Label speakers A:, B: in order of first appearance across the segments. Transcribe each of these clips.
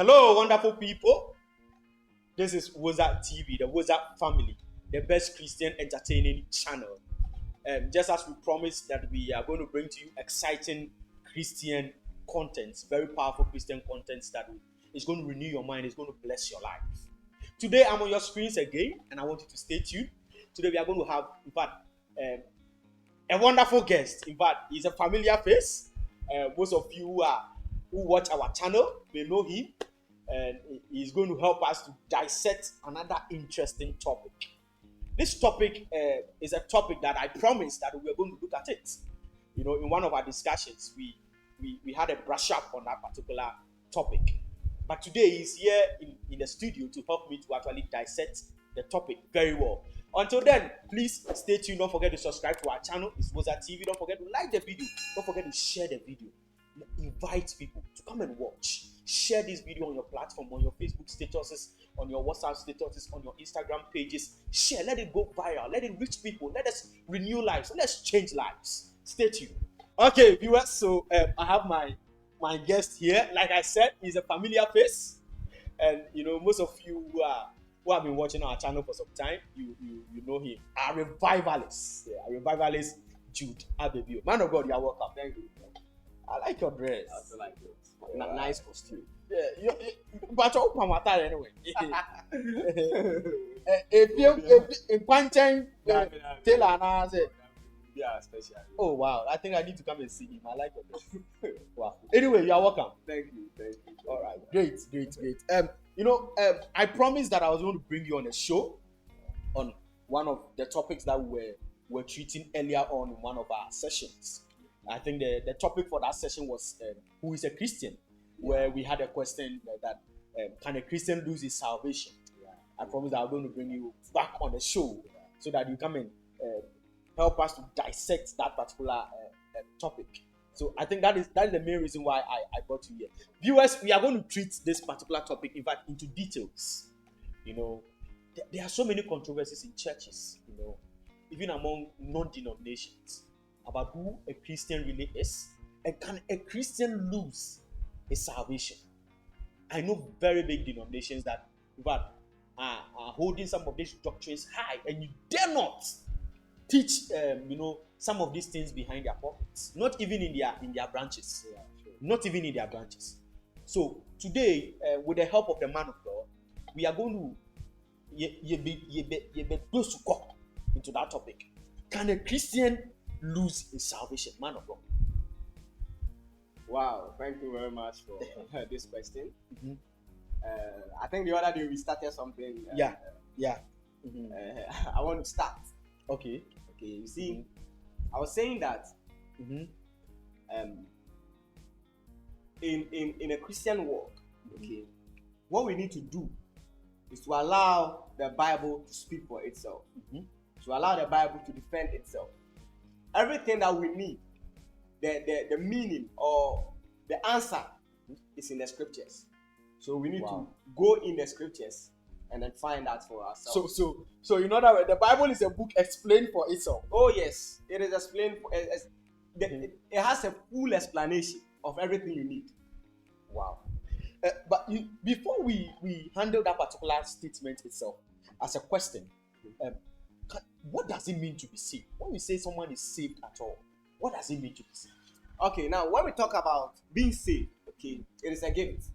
A: Hello, wonderful people. This is Wozart TV, the Wozart family, the best Christian entertaining channel. Just as we promised that we are going to bring to you exciting Christian content, very powerful Christian content that is going to renew your mind, is going to bless your life. Today, I'm on your screens again, and I want you to stay tuned. Today, we are going to have, in fact, a wonderful guest. In fact, he's a familiar face. Most of you who watch our channel may know him, and he's going to help us to dissect another interesting topic. This topic is a topic that I promised that we are going to look at it. You know, in one of our discussions, we had a brush up on that particular topic. But today he's here in the studio to help me to actually dissect the topic very well. Until then, please stay tuned. Don't forget to subscribe to our channel. It's Wozart TV. Don't forget to like the video. Don't forget to share the video. Invite people to come and watch. Share this video on your platform, on your Facebook statuses, on your WhatsApp statuses, on your Instagram pages. Share. Let it go viral. Let it reach people. Let us renew lives. Let's change lives. Stay tuned. Okay, viewers. So I have my guest here. Like I said, he's a familiar face, and you know most of you who have been watching our channel for some time, you know him. Our revivalist, Jude Abebio. Man of God, you are welcome. Thank you. I like your dress. I also like it. Nice costume. Yeah, but you come anyway. Yeah, especially. Oh wow! I think I need to come and see him. I like your dress. Wow. Anyway, you are welcome. Thank you. All right. Great. I promised that I was going to bring you on a show on one of the topics that we were treating earlier on in one of our sessions. I think the topic for that session was who is a Christian, where we had a question that can a Christian lose his salvation? Yeah. I promised I was going to bring you back on the show so that you come and help us to dissect that particular topic. So I think that is the main reason why I brought you here. Viewers, we are going to treat this particular topic, in fact, into details. You know, there are so many controversies in churches, you know, even among non-denominations, about who a Christian really is, and can a Christian lose his salvation? I know very big denominations that, in fact, are holding some of these doctrines high, and you dare not teach, some of these things behind their pockets, not even in their branches. Yeah, sure. Not even in their branches. So today, with the help of the man of God, we are going to go into that topic. Can a Christian lose his salvation? Man of God.
B: Wow, thank you very much for this question.
A: Mm-hmm.
B: I think the other day we started something.
A: Yeah.
B: Mm-hmm. I want to start.
A: Okay.
B: You see, I was saying that in a Christian walk, okay, what we need to do is to allow the Bible to speak for itself, to allow the Bible to defend itself. Everything that we need, the meaning or the answer is in the scriptures. So we need to go in the scriptures and then find out for ourselves.
A: So in other words, the Bible is a book explained for itself.
B: Oh yes, it is explained. It has a full explanation of everything you need.
A: Wow. But before we handle that particular statement itself as a question, what does it mean to be saved? When we say someone is saved at all, what does it mean to be saved?
B: Okay, now when we talk about being saved, okay, it is a gift.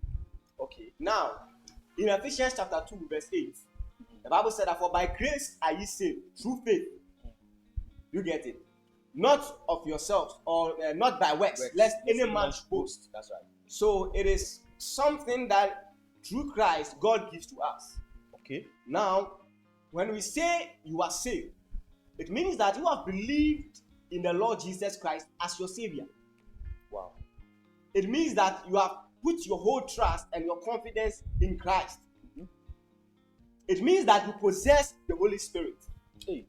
B: Okay, now in Ephesians chapter 2, verse 8, the Bible said that for by grace are ye saved through faith. You get it? Not of yourselves or not by works, lest any man boast.
A: That's right.
B: So it is something that through Christ God gives to us.
A: Okay.
B: Now, when we say you are saved, it means that you have believed in the Lord Jesus Christ as your Savior.
A: Wow.
B: It means that you have put your whole trust and your confidence in Christ. Mm-hmm. It means that you possess the Holy Spirit.
A: Hey.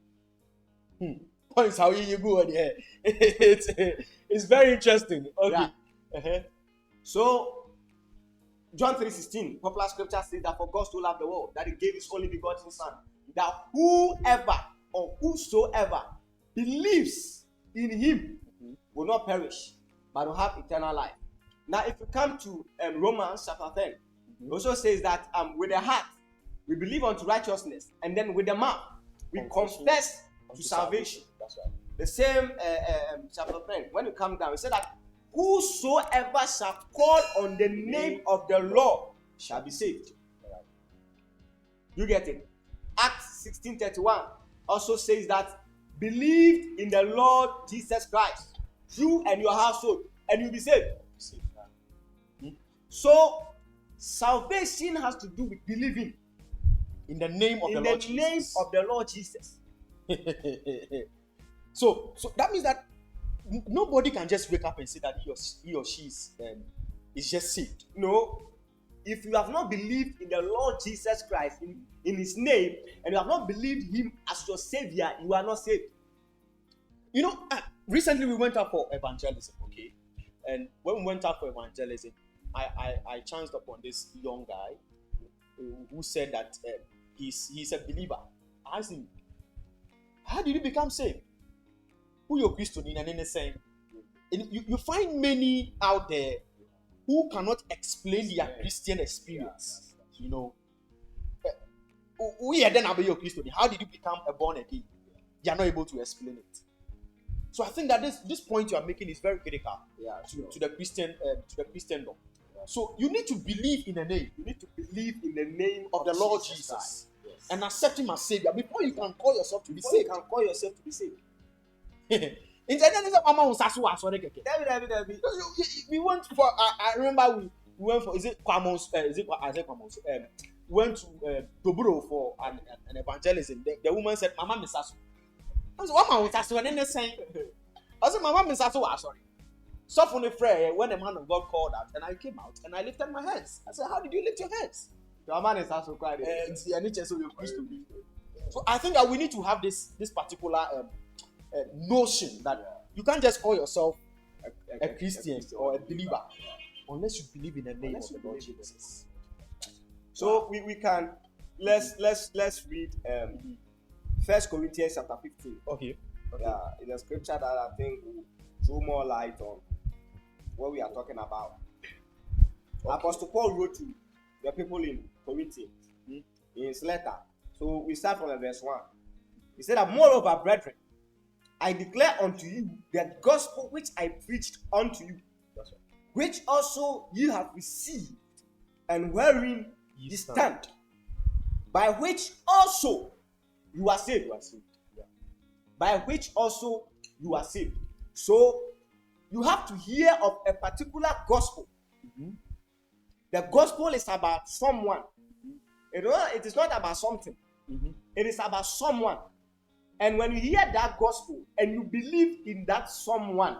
A: Points how you go there. It's very interesting. Okay.
B: Yeah.
A: Uh-huh.
B: So, John 3:16, popular scripture says that for God so loved the world that He gave His only begotten Son, that whoever or whosoever believes in Him will not perish, but will have eternal life. Now, if you come to Romans chapter 10, It also says that with the heart we believe unto righteousness, and then with the mouth we confess to salvation.
A: That's right.
B: The same chapter 10, when you come down, it said that whosoever shall call on the name of the Lord shall be saved. You get it? Acts 16:31 also says that believe in the Lord Jesus Christ, you and your household, and you'll be saved. So salvation has to do with believing
A: in the name of
B: the Lord Jesus.
A: So that means that nobody can just wake up and say that he or she is just saved.
B: No. If you have not believed in the Lord Jesus Christ, in his name, and you have not believed him as your savior, you are not saved.
A: You know, recently we went out for evangelism, okay? And when we went out for evangelism, I chanced upon this young guy who said that he's a believer. I asked him, how did you become saved? Who you're Christian in and anything? And you find many out there who cannot explain their Christian experience. You know, we are then about your Christian. How did you become a born again? You are not able to explain it. So I think that this point you are making is very critical to the Christendom. So you need to believe in the name.
B: You need to believe in the name
A: of the Lord Jesus. Yes. And accept him as Savior before you can call yourself to be saved.
B: You can call yourself to be saved.
A: We went for. I remember we went for. Is it Kwamos? We went to Toburo for an evangelism. The woman said, "Mama Misasu." I said, "What Mama Misasu?" And then they saying, "I said, Mama Misasu, sorry." So from the prayer, when the man of God called out, and I came out and I lifted my hands. I said, "How did you lift your hands?"
B: The man is also crying.
A: So I think that we need to have this particular notion that you can't just call yourself a Christian or a believer unless you believe in the name of the Lord Jesus.
B: So we can let's read 1 Corinthians chapter 15.
A: Okay.
B: Yeah, it's a scripture that I think will throw more light on what we are talking about. Okay. Apostle Paul wrote to the people in Corinth in his letter. So we start from verse 1. He said that, moreover, brethren, I declare unto you the gospel which I preached unto you, which also you have received, and wherein ye stand, by which also you are saved. Yeah. By which also you are saved. So you have to hear of a particular gospel. Mm-hmm. The gospel is about someone. Mm-hmm. It is not about something. Mm-hmm. It is about someone. And when you hear that gospel and you believe in that someone,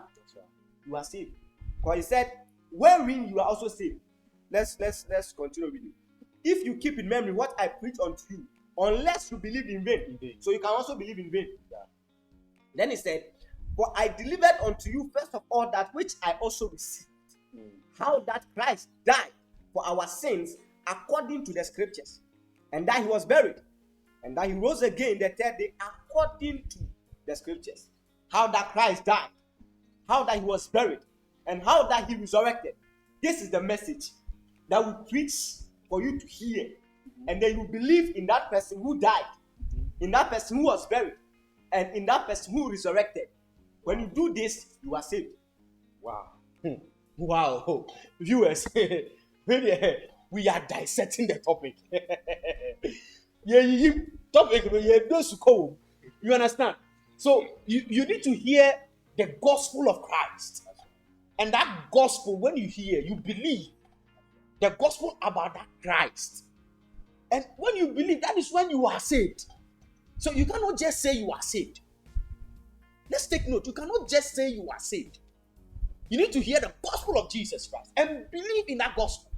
B: you are saved. Because he said, wherein you are also saved. Let's continue with it. If you keep in memory what I preach unto you, unless you believe in vain. So you can also believe in vain. Yeah. Then he said, for I delivered unto you first of all that which I also received. How that Christ died for our sins according to the scriptures, and that he was buried, and that he rose again the third day according to the scriptures. How that Christ died, how that he was buried, and how that he resurrected. This is the message that we preach for you to hear. And then you believe in that person who died, in that person who was buried, and in that person who resurrected. When you do this, you are saved.
A: Wow. Wow. Viewers, we are dissecting the topic. You understand? So you need to hear the gospel of Christ. And that gospel, when you hear, you believe the gospel about that Christ. And when you believe, that is when you are saved. So you cannot just say you are saved. Let's take note. You cannot just say you are saved. You need to hear the gospel of Jesus Christ and believe in that gospel.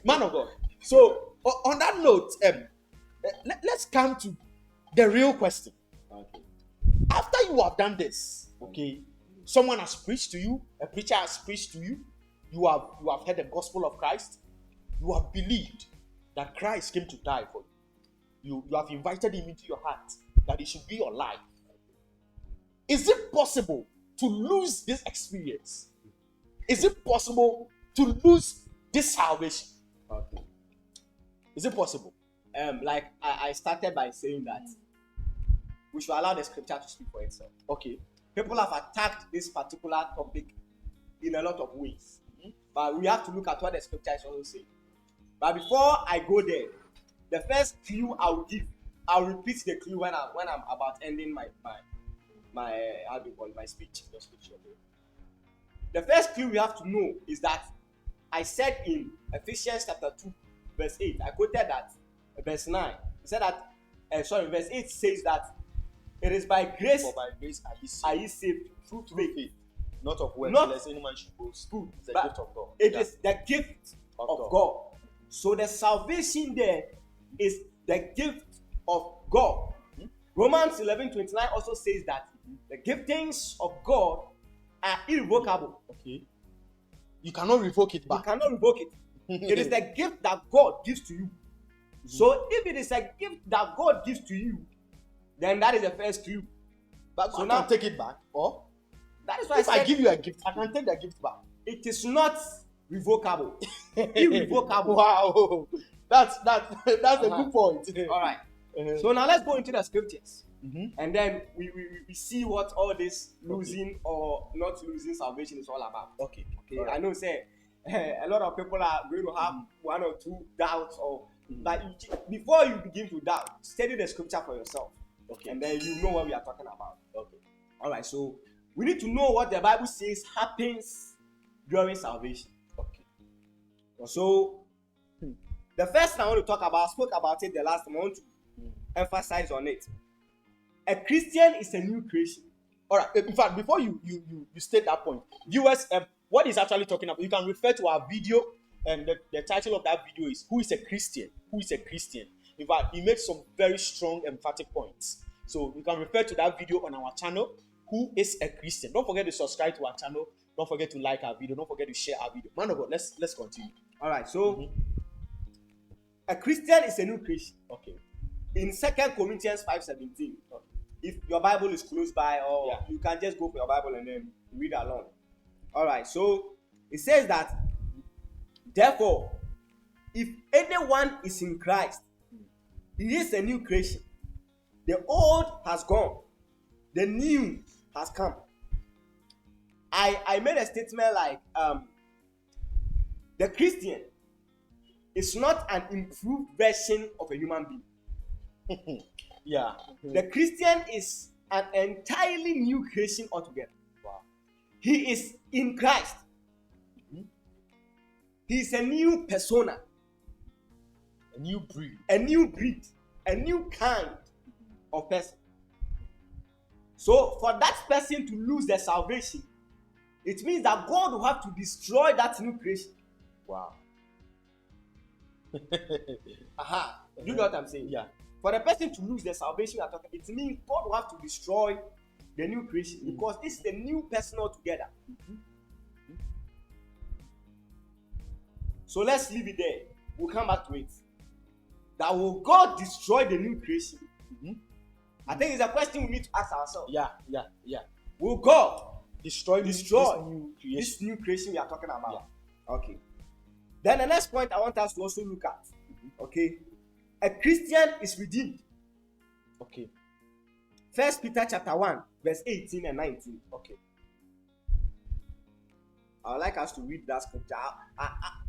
A: Man of God. So on that note, let's come to the real question. Okay. After you have done this, okay, someone has preached to you, a preacher has preached to you, you have heard the gospel of Christ, you have believed that Christ came to die for you. You have invited him into your heart, that he should be your life. Is it possible to lose this experience? Is it possible to lose this salvation?
B: Okay.
A: Is it possible?
B: Like I started by saying that we should allow the scripture to speak for itself.
A: Okay.
B: People have attacked this particular topic in a lot of ways, but we have to look at what the scripture is also saying. But before I go there, the first clue I will give, I'll repeat the clue when I'm about ending my how do you call it, my speech. The first clue we have to know is that I said in Ephesians chapter 2, verse 8, I quoted that verse 9. It said that, verse 8 says that it is by grace,
A: For by grace
B: are ye saved through faith.
A: not of works,
B: Not-
A: lest any man should boast.
B: Good.
A: It's a
B: But
A: gift of God.
B: It
A: Yeah.
B: is the gift
A: Of
B: of
A: God.
B: God. So the salvation there is the gift of God. Romans 11:29 also says that the giftings of God are irrevocable.
A: Okay. You cannot revoke it
B: You
A: back.
B: cannot revoke it. It is the gift that God gives to you. So if it is a gift that God gives to you, then that is the first clue.
A: But
B: So
A: God
B: now-
A: can take it back. Or
B: That is why
A: if
B: I
A: I
B: said
A: give you a gift, I can take the gift back.
B: it is not revocable. Irrevocable.
A: Wow. That's a
B: Uh-huh.
A: good point.
B: All right.
A: Uh-huh.
B: So now let's go into the scriptures.
A: Mhm.
B: And then we see what all this losing or not losing salvation is all about.
A: Okay.
B: Okay,
A: All right.
B: I know, say a lot of people are going to have one or two doubts, or but before you begin to doubt, study the scripture for yourself,
A: Okay.
B: and then you know what we are talking about.
A: Okay.
B: All right, so we need to know what the Bible says happens during salvation.
A: Okay.
B: So the first thing I want to talk about, I spoke about it the last time. I want to emphasize on it. A Christian is a new creation.
A: All right. In fact, before you state that point, viewers, what he's actually talking about, you can refer to our video, and the title of that video is "Who is a Christian?" Who is a Christian? In fact, he makes some very strong, emphatic points. So you can refer to that video on our channel. Who is a Christian? Don't forget to subscribe to our channel. Don't forget to like our video. Don't forget to share our video. Man of God, let's continue.
B: All right, so a Christian is a new creation.
A: Okay.
B: In 2 Corinthians 5:17, if your Bible is close by, or
A: Yeah.
B: you can just go for your Bible and then read along. All right, so it says that, therefore, if anyone is in Christ, he is a new creation. The old has gone, the new has come. I made a statement like the Christian is not an improved version of a human being.
A: Yeah.
B: The Christian is an entirely new creation altogether.
A: Wow.
B: He is in Christ. He is a new persona,
A: A new breed.
B: a new breed, a new kind of person. So for that person to lose their salvation, it means that God will have to destroy that new creation.
A: Wow.
B: Aha. You know what I'm saying?
A: Yeah.
B: For the person to lose their salvation, it means God will have to destroy the new creation, because this is the new person altogether. So let's leave it there. We'll come back to it. That will God destroy the new creation? I think it's a question we need to ask ourselves.
A: Yeah.
B: Will God
A: Destroy
B: Destroy
A: this new creation.
B: this new creation we are talking about? Okay. Then the next point I want us to also look at. Okay. A Christian is redeemed.
A: Okay.
B: 1 Peter chapter 1, verse 18 and 19.
A: Okay.
B: I would like us to read that scripture.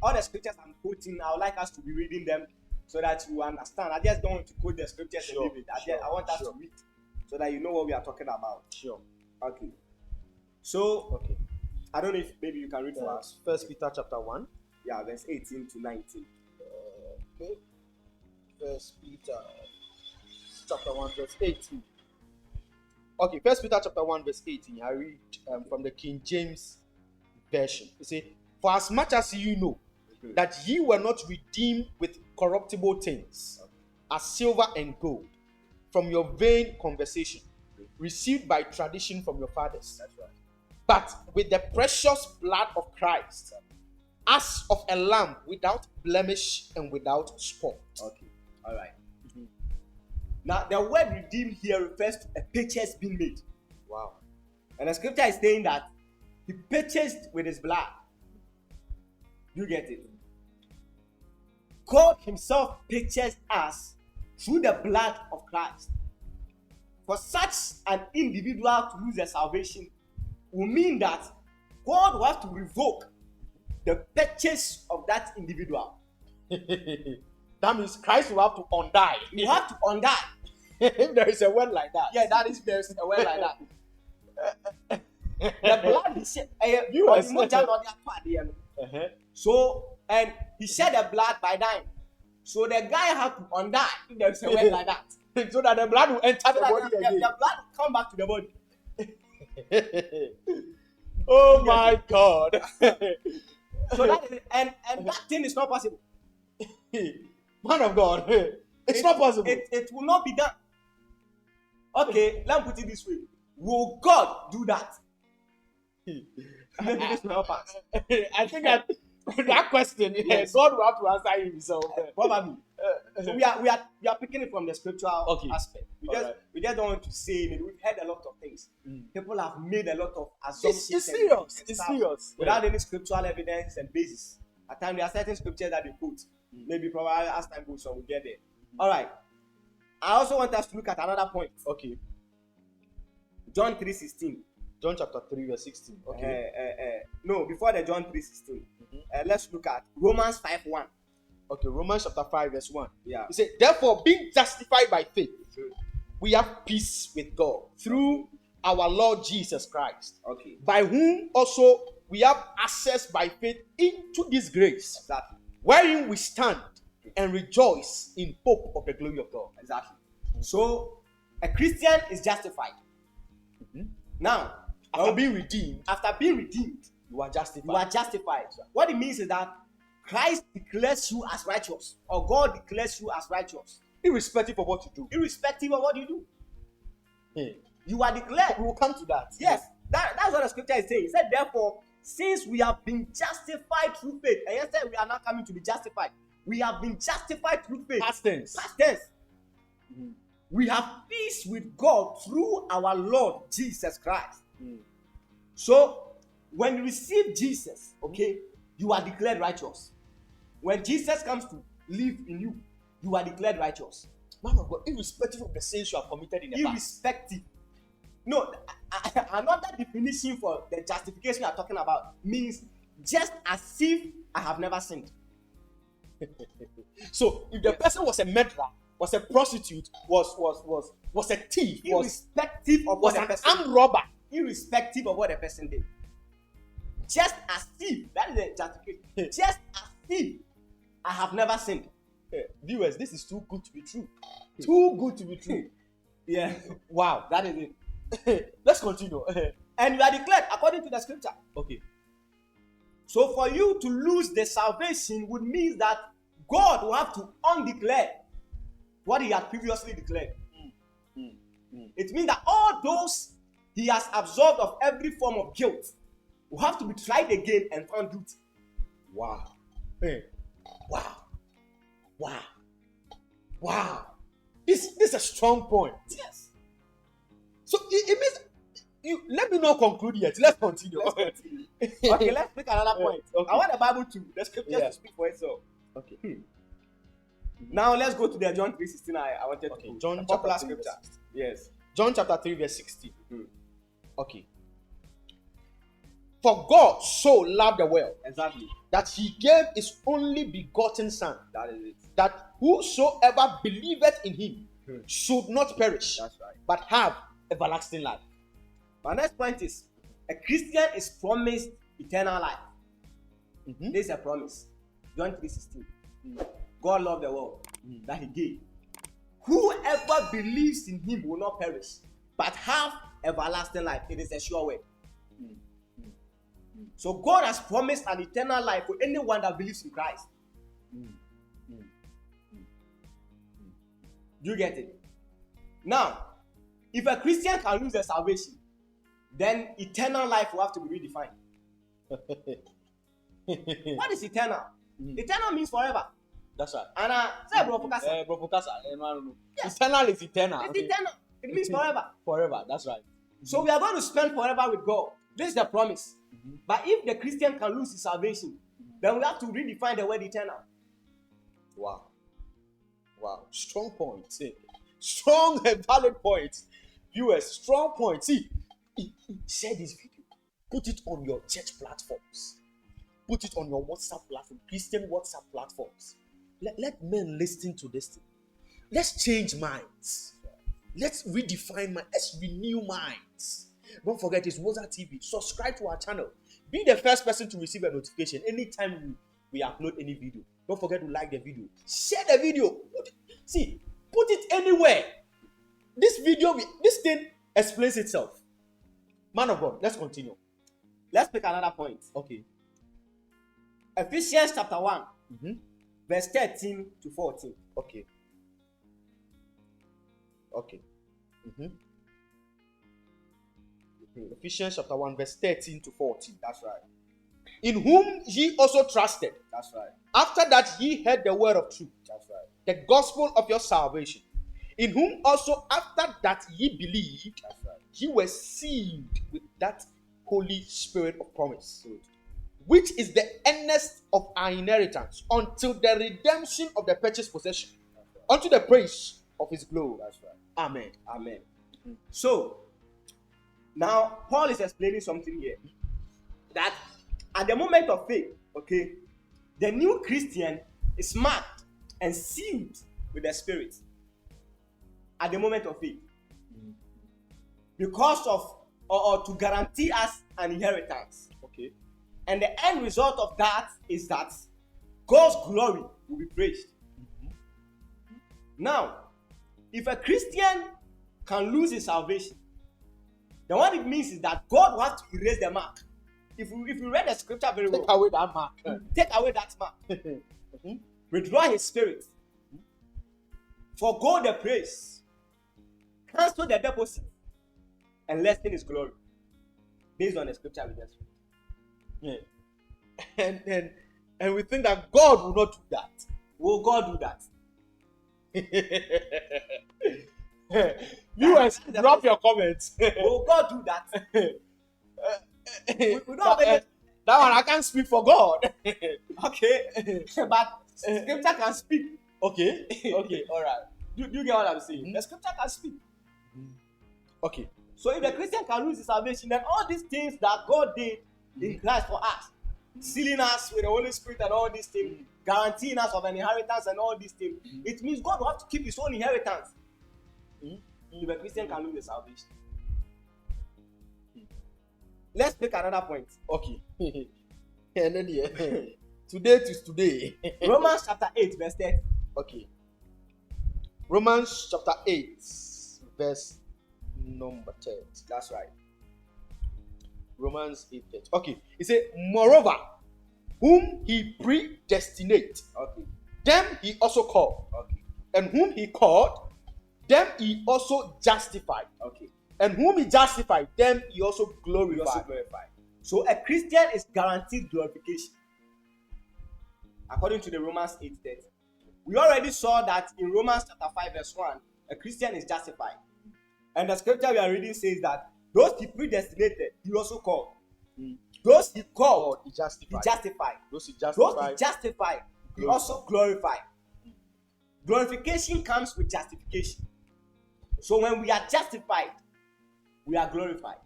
B: All the scriptures I'm quoting, I would like us to be reading them so that you understand. I just don't want to quote the scriptures
A: Sure,
B: and leave it. I want us to read so that you know what we are talking about.
A: Sure.
B: Okay. So,
A: Okay.
B: I don't know if maybe you can read for us.
A: First Peter chapter 1.
B: Yeah, verse 18 to 19.
A: Okay. First Peter chapter 1 verse 18. Okay, First Peter chapter 1 verse 18. I read from the King James version. It says, "For as much as you know that ye were not redeemed with corruptible things, as silver and gold, from your vain conversation, received by tradition from your fathers,
B: That's right.
A: but with the precious blood of Christ, as of a lamb without blemish and without spot."
B: Okay. All right. Now, the word redeemed here refers to a purchase being made.
A: Wow.
B: And the scripture is saying that he purchased with his blood. You get it? God himself purchased us through the blood of Christ. For such an individual to lose their salvation will mean that God will have to revoke the purchase of that individual.
A: That means Christ will have to undie.
B: You have to undie.
A: If there is a word like that.
B: Yeah, that is there's a word like that. The blood he shed.
A: Viewers.
B: So, and he shed the blood by dying. So the guy had to undie if there's a word like that.
A: So that the blood will enter
B: So
A: the
B: that
A: body again.
B: the blood will come back to the body.
A: Oh my God.
B: So that is, and that thing is not possible.
A: Man of God, it's not possible.
B: It will not be done. Okay, let me put it this way. Will God do that? Maybe this will help us.
A: I think that question,
B: Yes.
A: God will have to answer himself.
B: Probably. So we are picking it from the scriptural
A: Okay.
B: aspect. We
A: Alright.
B: just don't want to say it. We've heard a lot of things. People have made a lot of
A: It's
B: assumptions.
A: serious.
B: and
A: It's
B: stuff
A: serious.
B: without any scriptural evidence and basis. At times there are certain scriptures that they quote. Maybe probably as time goes on, we'll get there. All right. I also want us to look at another point.
A: Okay.
B: John 3:16.
A: John chapter 3, verse 16. Okay.
B: No, before the John 3:16. Let's look at Romans 5:1.
A: Okay, Romans chapter 5, verse 1.
B: Yeah.
A: He said, therefore, being justified by faith, we have peace with God through our Lord Jesus Christ,
B: Okay.
A: by whom also we have access by faith into this grace,
B: Exactly.
A: wherein we stand and rejoice in hope of the glory of God.
B: Exactly. So a Christian is justified. Now,
A: After being redeemed,
B: after being redeemed,
A: you are justified.
B: you are justified. What it means is that Christ declares you as righteous, or God declares you as righteous,
A: irrespective of what you do.
B: irrespective of what you do.
A: Hey,
B: You are declared.
A: we will come to that.
B: Yes, that's what the scripture is saying. It said, therefore, since we have been justified through faith, and yesterday we are now coming to be justified. We have been justified through faith.
A: Past tense.
B: Past tense. We have peace with God through our Lord Jesus Christ. So, when you receive Jesus, okay, you are declared righteous. When Jesus comes to live in you, you are declared righteous.
A: Man of God, irrespective of the sins you have committed in the past.
B: Irrespective. No, another definition for the justification you are talking about means just as if I have never sinned.
A: So, if the person was a murderer, was a prostitute, was a thief,
B: Irrespective of
A: was
B: what the
A: an
B: person
A: armed robber,
B: irrespective of what the person did. Just as if, that is the justification. Just as if I have never sinned.
A: viewers, this is too good to be true. Too good to be true.
B: Yeah,
A: Wow.
B: that is it.
A: Let's continue.
B: And you are declared according to the scripture.
A: Okay.
B: So for you to lose the salvation would mean that God will have to undeclare what he had previously declared. It means that all those he has absolved of every form of guilt will have to be tried again and found guilty.
A: Wow. Hey. Wow. Wow. Wow. This is a strong point.
B: Yes.
A: So it means you let me not conclude yet. Let's continue.
B: Okay, let's pick another point.
A: Okay.
B: I want the Bible to the scriptures
A: Yeah.
B: to speak for itself.
A: Okay.
B: Now let's go to the John 3:16. I wanted
A: Okay.
B: to go.
A: John
B: A popular
A: chapter 3,
B: scripture.
A: verse 16.
B: Yes.
A: John chapter 3, verse 16.
B: Hmm.
A: Okay. For God so loved the world
B: Exactly.
A: that he gave his only begotten son,
B: That is it.
A: that whosoever believeth in him should not perish,
B: That's right.
A: but have everlasting life.
B: My next point is a Christian is promised eternal life. This is a promise. John 3:16. God loved the world that he gave. Whoever believes in him will not perish, but have everlasting life. It is a sure way. So God has promised an eternal life for anyone that believes in Christ. Do you get it? Now, if a Christian can lose their salvation, then eternal life will have to be redefined. What is eternal? Eternal means forever.
A: That's right.
B: And say, bro, focus.
A: Bro, focus.
B: Yes.
A: Eternal is eternal.
B: It's eternal. It means forever.
A: Forever. That's right.
B: So we are going to spend forever with God. This is the promise.
A: Mhm.
B: But if the Christian can lose his salvation, then we have to redefine the word eternal.
A: Wow. Wow. Strong point. Strong and valid point. Viewers, strong point. See, share this video. Put it on your church platforms. Put it on your WhatsApp platform, Christian WhatsApp platforms. Let men listen to this thing. Let's change minds. Let's redefine minds. Let's renew minds. Don't forget, it's Woza TV. Subscribe to our channel. Be the first person to receive a notification anytime we upload any video. Don't forget to like the video. Share the video. Put it anywhere. This thing explains itself. Man of God, let's continue.
B: Let's pick another point.
A: Okay.
B: Ephesians chapter 1,
A: verse
B: 13 to 14.
A: Okay. Okay. Ephesians chapter 1, verse 13 to 14.
B: That's right.
A: In whom ye also trusted.
B: That's right.
A: After that ye heard the word of truth.
B: That's right.
A: The gospel of your salvation. In whom also after that ye believed.
B: That's right.
A: Ye were sealed with that Holy Spirit of promise.
B: Good.
A: Which is the earnest of our inheritance until the redemption of the purchased possession.
B: Right.
A: Unto the praise of his glory.
B: That's right.
A: Amen.
B: Amen. So, now Paul is explaining something here. That at the moment of faith, okay, the new Christian is marked and sealed with the Spirit. At the moment of faith. Because of, or to guarantee us an inheritance.
A: Okay.
B: And the end result of that is that God's glory will be praised. Now, if a Christian can lose his salvation, then what it means is that God will have to erase the mark. If you read the scripture very well,
A: Take away that mark.
B: take away that mark. Withdraw his spirit. Forgo the praise. Cancel the deposit. And lessen his glory. Based on the scripture we just read.
A: Yeah. And we think that God will not do that.
B: Will God do that?
A: Viewers, drop your comments.
B: Will God do that? We don't have any-
A: that one I can't speak for God.
B: Okay. But scripture can speak.
A: Okay. Okay. All right.
B: Do you get what I'm saying? The scripture can speak.
A: Okay.
B: So if the Christian can lose his salvation, then all these things that God did in Christ for us, sealing us with the Holy Spirit and all these things, guaranteeing us of an inheritance and all these things, it means God will have to keep his own inheritance. If a Christian can lose his salvation. Let's pick another point.
A: Okay. And then today is today.
B: Romans chapter 8, verse 30.
A: Okay. Romans chapter 8, verse number 10.
B: That's right.
A: Romans 8:30. Okay. It says, moreover, whom he predestinate,
B: Okay.
A: them he also called.
B: Okay.
A: And whom he called, them he also justified.
B: Okay.
A: And whom he justified, them he also
B: We
A: glorified.
B: also glorify. So a Christian is guaranteed glorification. According to the Romans 8:30. We already saw that in Romans chapter 5, verse 1, a Christian is justified. And the scripture we are reading says that those he predestinated, he also called. Those he called,
A: He
B: he
A: justified.
B: justified.
A: Those he
B: Those
A: justified.
B: he justified, he
A: Glorified.
B: also glorified. Glorification comes with justification. So when we are justified, we are glorified.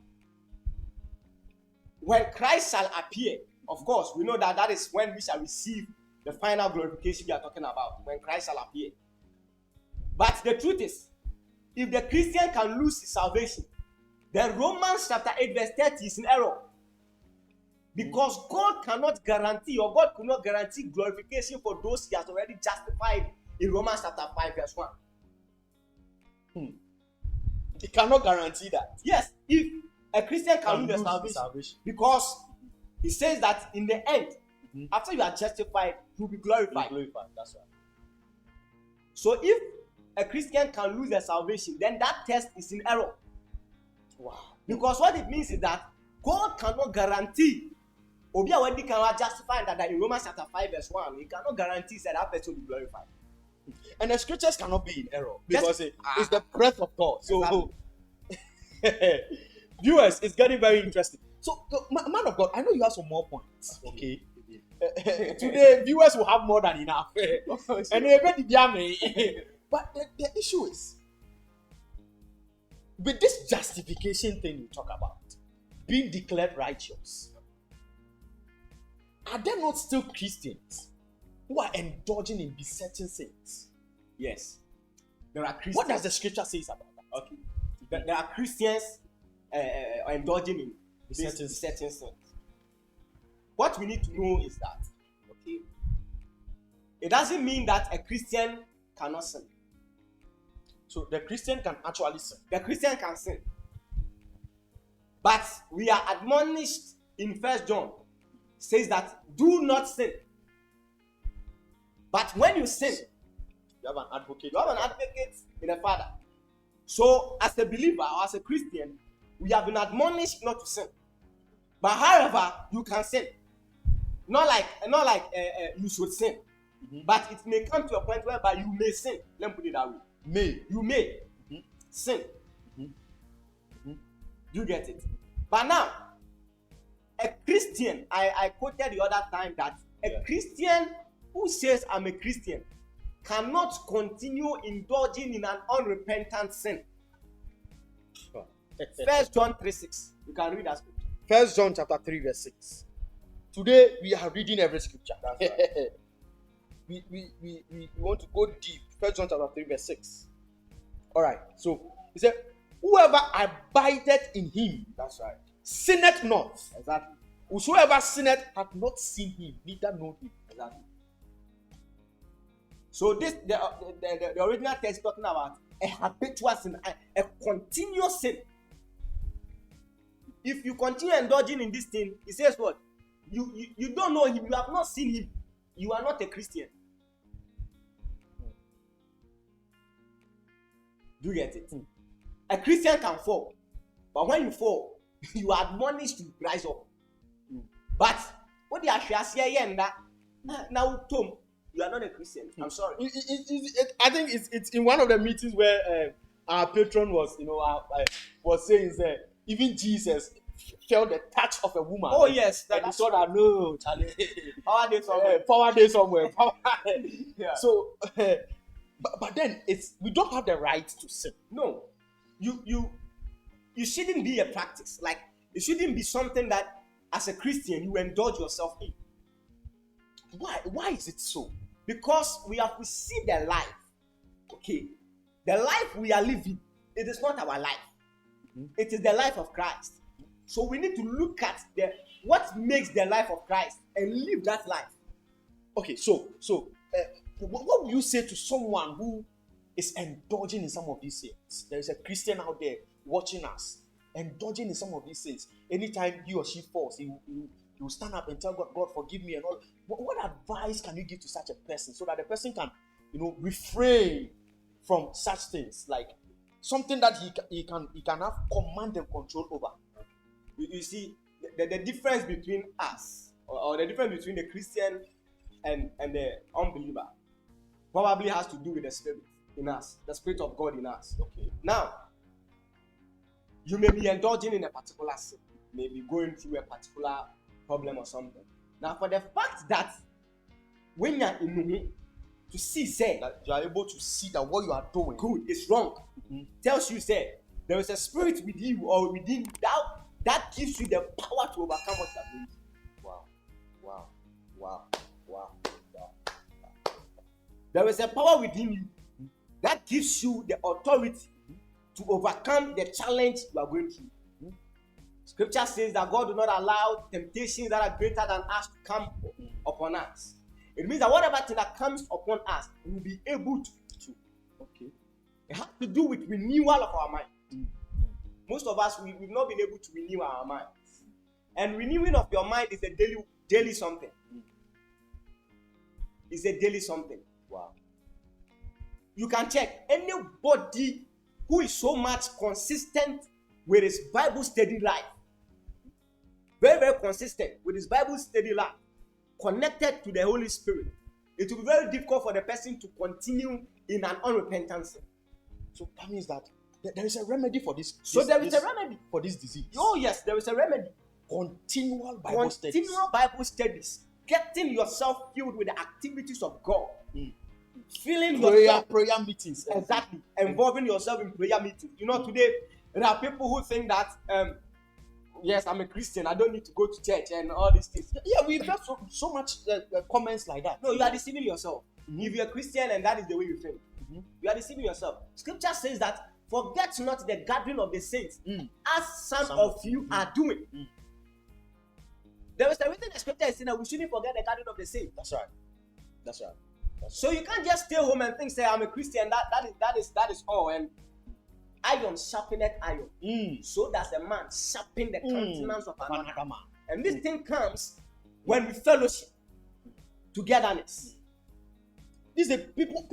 B: When Christ shall appear, of course, we know that that is when we shall receive the final glorification we are talking about, when Christ shall appear. But the truth is, if the Christian can lose his salvation, then Romans chapter 8 verse 30 is in error. Because God cannot guarantee, or God could not guarantee glorification for those he has already justified in Romans chapter 5 verse 1.
A: He cannot guarantee that.
B: Yes, if a Christian can lose the salvation, because he says that in the end, after you are justified, you will be glorified.
A: Glorified. That's right.
B: So if a Christian can lose their salvation, then that test is in error.
A: Wow.
B: Because what it means is that God cannot guarantee. Obi already cannot justify that in Romans chapter 5 verse 1, he cannot guarantee that that person will be glorified.
A: And the scriptures cannot be in error because
B: Yes.
A: it's the breath of God. So Viewers, it's getting very interesting. So, man of God, I know you have some more points. Okay. Today, viewers will have more than enough. And but the issue is, with this justification thing you talk about, being declared righteous, are there not still Christians who are indulging in besetting sins?
B: Yes. There are Christians.
A: What does the scripture say about that?
B: Okay. There are Christians indulging in
A: Besetting
B: sins. What we need to know is that, okay, it doesn't mean that a Christian cannot sin.
A: So the Christian can actually sin.
B: The Christian can sin. But we are admonished in 1 John, says that do not sin. But when you sin,
A: You have an advocate.
B: you have an advocate in the Father. So, as a believer or as a Christian, we have been admonished not to sin. But however, you can sin. Not like you should sin.
A: Mm-hmm.
B: But it may come to a point whereby you may sin. Let me put it that way. You may sin.
A: Mm-hmm.
B: You get it? But now, a Christian, I quoted the other time that a Christian who says I'm a Christian cannot continue indulging in an unrepentant sin. 1 John 3:6. You can read that scripture.
A: 1 John chapter 3 verse 6. Today we are reading every scripture.
B: That's right.
A: we want to go deep. 1 John chapter 3 verse 6. All right. So he said, whoever abideth in him
B: That's right.
A: sinneth not.
B: Exactly.
A: Whosoever sinneth hath not seen him, neither know him.
B: Exactly. So this the original text is talking about a habitual sin, a continuous sin. If you continue indulging in this thing, it says what? You don't know him, you have not seen him, you are not a Christian. Do you get it? A Christian can fall, but when you fall, you are admonished to rise up. But what the actually now Tom, you are not a Christian. I'm sorry.
A: I think it's in one of the meetings where our patron was, was saying that even Jesus felt the touch of a woman.
B: Oh yes,
A: and he saw that no, Charlie.
B: Power day somewhere.
A: Power day somewhere.
B: Yeah.
A: So, but then we don't have the right to sin.
B: No, you shouldn't be a practice. Like it shouldn't be something that as a Christian you indulge yourself in.
A: Why is it so?
B: Because we have received a life. Okay, the life we are living, it is not our life. Mm-hmm. It is the life of Christ. So we need to look at what makes the life of Christ and live that life.
A: Okay, so what would you say to someone who is indulging in some of these sins? There is a Christian out there watching us, indulging in some of these sins. Anytime he or she falls, he will stand up and tell God, God, forgive me and all. What advice can you give to such a person so that the person can, refrain from such things, like something that he can have command and control over?
B: You see, the difference between us, or the difference between the Christian and the unbeliever, probably has to do with the spirit in us, the spirit of God in us. Okay. Now, you may be indulging in a particular sin, maybe going through a particular problem or something. Now, for the fact that when you are in me, to see, say
A: that you are able to see that what you are doing
B: good is wrong, tells you, say there is a spirit within you or within that gives you the power to overcome what you are doing. Wow. There is a power within you that gives you the authority to overcome the challenge you are going through. Scripture says that God do not allow temptations that are greater than us to come upon us. It means that whatever thing that comes upon us, we will be able to. Okay. It has to do with renewal of our mind. Most of us, we've not been able to renew our minds. And renewing of your mind is a daily something. It's a daily something. Wow. You can check anybody who is so much consistent with his Bible study life. Very, very consistent with his Bible study life. Connected to the Holy Spirit. It will be very difficult for the person to continue in an unrepentant sin.
A: So that means that there is a remedy for this.
B: So there is a remedy
A: for this disease.
B: Oh yes, there is a remedy.
A: Continual Bible studies.
B: Continual Bible studies. Getting yourself filled with the activities of God. Filling yourself.
A: Prayer meetings.
B: Exactly. Involving yourself in prayer meetings. You know, today there are people who think that yes, I'm a Christian, I don't need to go to church and all these things.
A: Yeah, we've got so much comments like that.
B: No, you are deceiving yourself. If you're a Christian and that is the way you think, you are deceiving yourself. Scripture says that forget not the gathering of the saints, as some of you are doing. There is a reason the scripture is saying that we shouldn't forget the gathering of the saints.
A: That's right. That's right.
B: So you can't just stay home and think, say, I'm a Christian. That is all. And iron sharpeneth iron. So does a man sharpen the countenance of another man. And this thing comes when we fellowship, togetherness.
A: These are people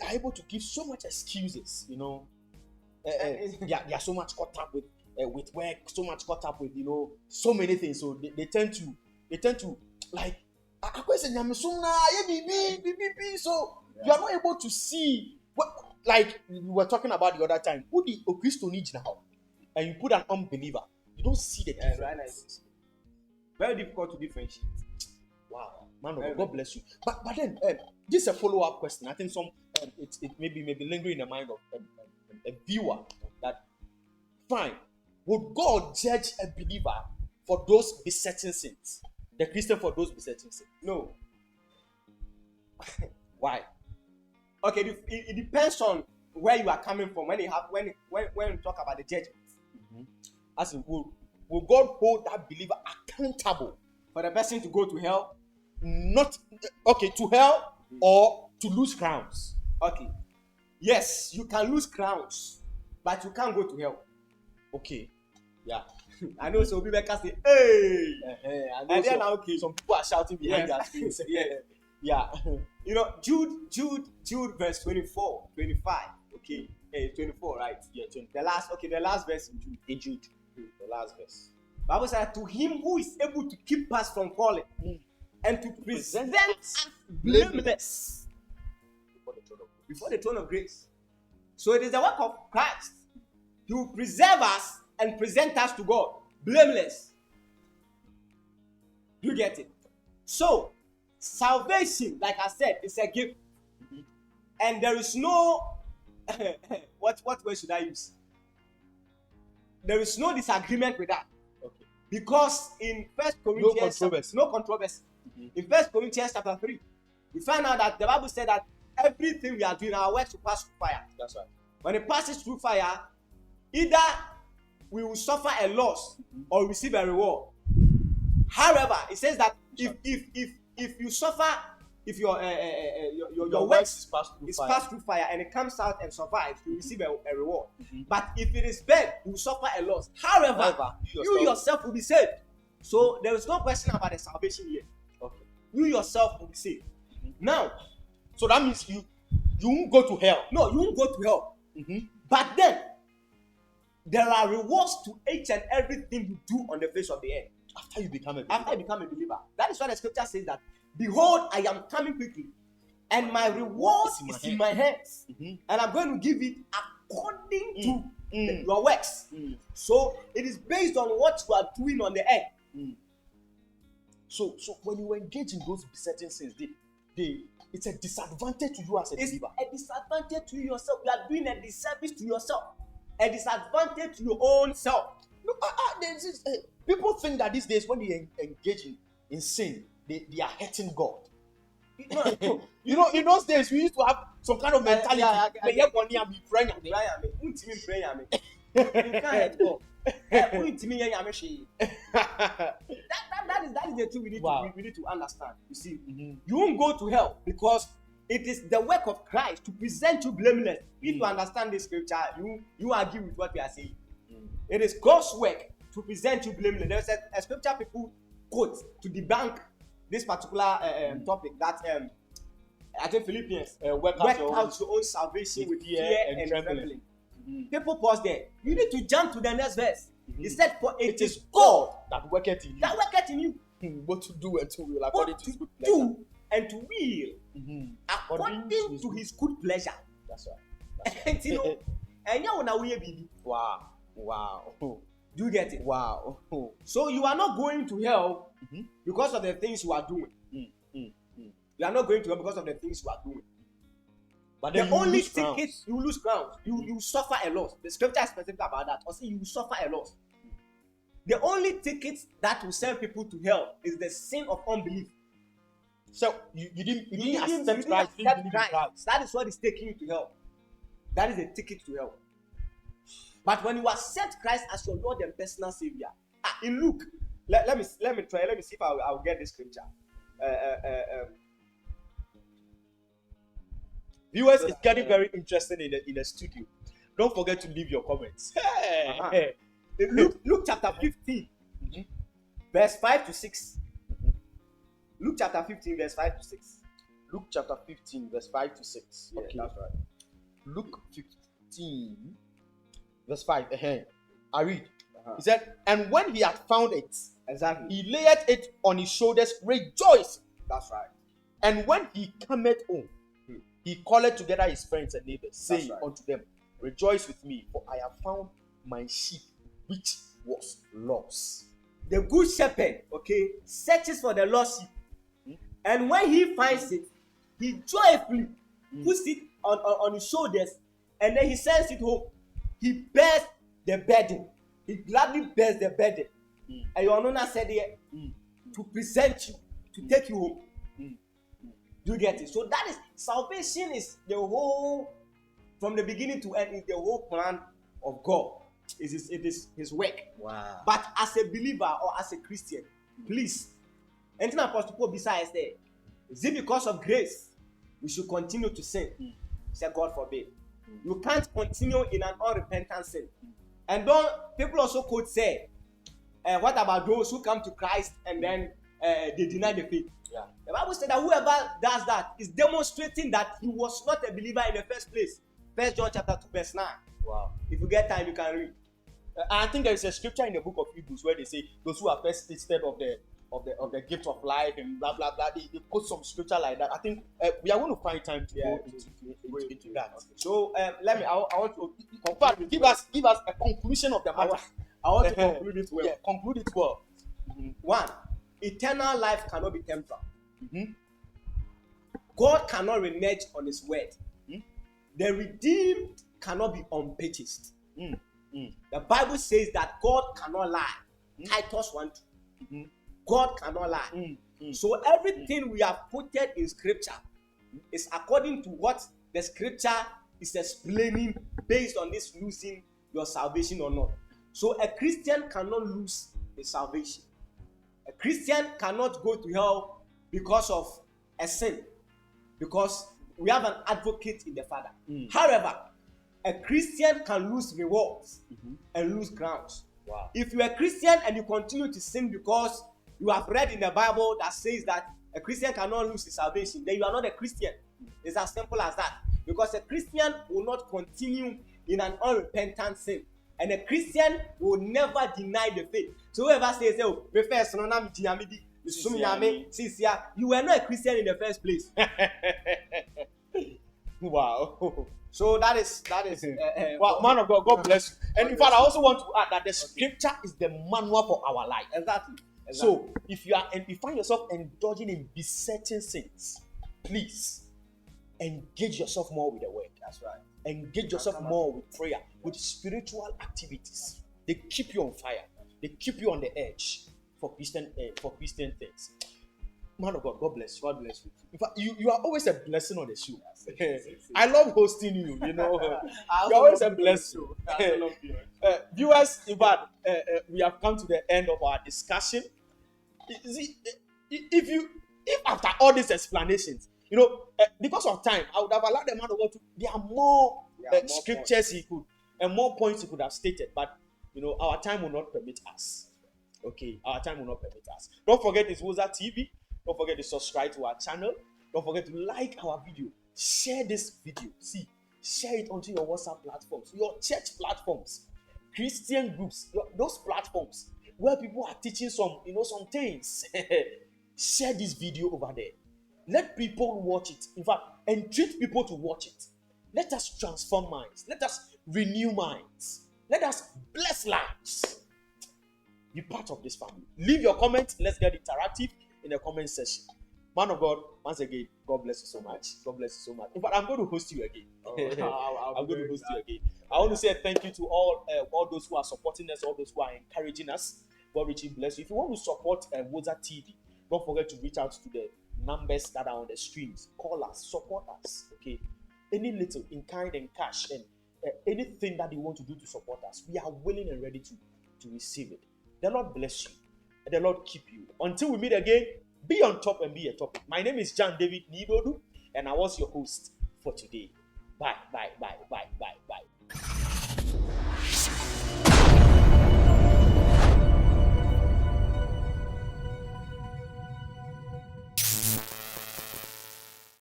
A: are able to give so much excuses, you know. They are so much caught up with work, so much caught up with, you know, so many things. So they tend to like, so you are not able to see what, like we were talking about the other time. Put the Christian now and you put an unbeliever, you don't see the difference.
B: Right, nice. Very difficult to differentiate.
A: Wow, man of God, God bless you. But then this is a follow-up question. I think it may be lingering in the mind of a viewer that fine, would God judge a believer for those besetting sins? The Christian for those besetting sins?
B: No.
A: Why?
B: Okay, it depends on where you are coming from when you talk about the judgment.
A: As in, will God hold that believer accountable
B: for the person to go to hell?
A: Not to hell or to lose crowns.
B: Okay. Yes, you can lose crowns, but you can't go to hell.
A: Okay. Yeah.
B: I know some people can say, hey!
A: And then okay, some people are shouting behind their screens. Yeah.
B: You know, Jude verse 24, 25. Okay. 24, right?
A: Yeah, 20.
B: The last verse in Jude.
A: The last verse.
B: Bible says, to him who is able to keep us from falling and to present us blameless before the throne of grace. So it is the work of Christ to preserve us and present us to God blameless. You get it? So salvation, like I said, is a gift, and there is no what word should I use? There is no disagreement with that. Okay. Because in 1 Corinthians, no controversy. In 1 Corinthians chapter 3, we find out that the Bible said that everything we are doing, our works will pass through fire.
A: That's right.
B: When it passes through fire, either we will suffer a loss or receive a reward. However, it says that if you suffer, if your works is passed through fire and it comes out and survives, you receive a reward. But if it is bad, you suffer a loss. However, you yourself will be saved. So there is no question about the salvation here.
A: Okay.
B: You yourself will be saved. Now,
A: so that means you won't go to hell.
B: No, you won't go to hell. But then there are rewards to each and everything you do on the face of the earth.
A: After you become a
B: believer. That is why the scripture says that, behold, I am coming quickly, and my reward is in my hands, and I'm going to give it according to your works. So it is based on what you are doing on the earth.
A: So when you engage in those besetting sins, it's a disadvantage to you as a believer.
B: It's a disadvantage to you yourself. You are doing a disservice to yourself. A disadvantage to your own self.
A: No, people think that these days when they engage in sin, they are hurting God. You know, in those days we used to have some kind of mentality.
B: That is the truth we need to understand. You see, you won't go to hell because it is the work of Christ to present you blameless. If you understand this scripture, you agree with what we are saying. It is God's work to present you blameless. There's a scripture people quote to debunk this particular topic that I think Philippians work out your own salvation with fear and trembling. People pause there. You need to jump to the next verse. He said, "For it is God
A: that worketh in you."
B: That worketh in you.
A: Both to do and to will according to his good pleasure.
B: Do and to will according to his good pleasure.
A: That's right.
B: You know, And you know we be.
A: Wow. Wow.
B: Do you get it?
A: Wow.
B: So you are not going to hell
A: Mhm.
B: because of the things you are doing.
A: Mm, mm, mm.
B: You are not going to hell because of the things you are doing.
A: But
B: The
A: then you
B: only
A: lose
B: ticket
A: crowns.
B: you lose crowns. You suffer a loss. The scripture is specific about that. Or say you suffer a loss. The only ticket that will send people to hell is the sin of unbelief.
A: So you didn't
B: You
A: accept
B: didn't
A: Christ. You didn't
B: accept
A: believe in
B: Christ.
A: Christ.
B: That is what is taking you to hell. That is the ticket to hell. But when you accept Christ as your Lord and personal Savior, in Luke, let me try. Let me see if I'll get this scripture.
A: Viewers, it's getting very interesting in the studio. Don't forget to leave your comments.
B: Uh-huh. Luke chapter 15,
A: Mhm.
B: verse 5 to 6. Luke chapter 15, verse 5 to 6.
A: Luke chapter 15, verse 5 to 6.
B: Yeah,
A: Okay.
B: that's right.
A: Luke 15, verse 5. I read.
B: Uh-huh.
A: He said, and when he had found it,
B: Exactly.
A: he laid it on his shoulders, rejoicing.
B: That's right.
A: And when he cometh home, he called together his friends and neighbors, saying
B: right.
A: unto them, rejoice with me, for I have found my sheep which was lost.
B: The good shepherd, okay, searches for the lost sheep. And when he finds it, he joyfully puts it on his shoulders, and then he sends it home. He bears the burden. He gladly bears the burden. And your Nona said here, to present you, to take you home. Do you get it? So that is salvation, is the whole, from the beginning to end, is the whole plan of God. It is his work.
A: Wow.
B: But as a believer or as a Christian, please, anything Apostle Paul besides there, is it because of grace we should continue to sin? Say God forbid. You can't continue in an unrepentant sin. And don't people also quote say, what about those who come to Christ and then they deny the faith?
A: Yeah.
B: The Bible said that whoever does that is demonstrating that he was not a believer in the first place. 1 John chapter 2 verse 9.
A: Wow.
B: If you get time, you can read.
A: I think there is a scripture in the book of Hebrews where they say those who are first tasted of the gift of life and blah blah blah. They put some scripture like that. I think we are going to find time to go into that.
B: So let me. I want to
A: Confirm. Give us a conclusion of the matter.
B: I want to conclude it well.
A: Yeah, conclude it well.
B: One, eternal life cannot be temporal.
A: Mhm.
B: God cannot renege on His word.
A: Mhm.
B: The redeemed cannot be unpurchased.
A: Mm. Mm.
B: The Bible says that God cannot lie. Titus 1:2.
A: Mhm.
B: God cannot lie.
A: Mm. Mm.
B: So everything we have quoted in Scripture is according to what the Scripture is explaining, based on this losing your salvation or not. So a Christian cannot lose his salvation. A Christian cannot go to hell because of a sin, because we have an advocate in the Father. However, a Christian can lose rewards and lose crowns.
A: Wow.
B: If you are a Christian and you continue to sin because you have read in the Bible that says that a Christian cannot lose his salvation, then you are not a Christian. It's as simple as that. Because a Christian will not continue in an unrepentant sin. And a Christian will never deny the faith. So whoever says, oh, you were not a Christian in the first place.
A: Wow.
B: So that is
A: Wow, man of God, God bless you. And in fact, I also want to add that the scripture is the manual for our life.
B: Exactly.
A: So if you find yourself indulging in besetting sins, please engage yourself more with the word.
B: That's right.
A: Engage yourself more with prayer, with spiritual activities. They keep you on fire. They keep you on the edge for Christian things. Man of God, God bless you.
B: God bless you.
A: In fact, you are always a blessing on the show. I love hosting you. You know,
B: I
A: you're always a
B: love
A: blessing.
B: you. I love you.
A: Viewers, in fact, we have come to the end of our discussion. If after all these explanations, because of time, I would have allowed the man of God to. There are more scriptures he could and more points he could have stated, but our time will not permit us. Okay, our time will not permit us. Don't forget it's Woza TV. Don't forget to subscribe to our channel. Don't forget to like our video. Share this video. Share it onto your WhatsApp platforms, your church platforms, Christian groups, those platforms where people are teaching some things. Share this video over there. Let people watch it. In fact, entreat people to watch it. Let us transform minds. Let us renew minds. Let us bless lives. Be part of this family. Leave your comments. Let's get interactive in the comment section. Man of God, once again, God bless you so much. God bless you so much. In fact, I'm going to host you again. I'm going to host you again. I want to say thank you to all those who are supporting us, all those who are encouraging us. God richly bless you. If you want to support Woza TV, don't forget to reach out to the numbers that are on the screens. Call us, support us. Okay, any little in kind and cash and anything that you want to do to support us, we are willing and ready to receive it. The Lord bless you. And the Lord keep you. Until we meet again, be on top and be a topic. My name is John David Nidodu, and I was your host for today. Bye, bye, bye, bye, bye, bye.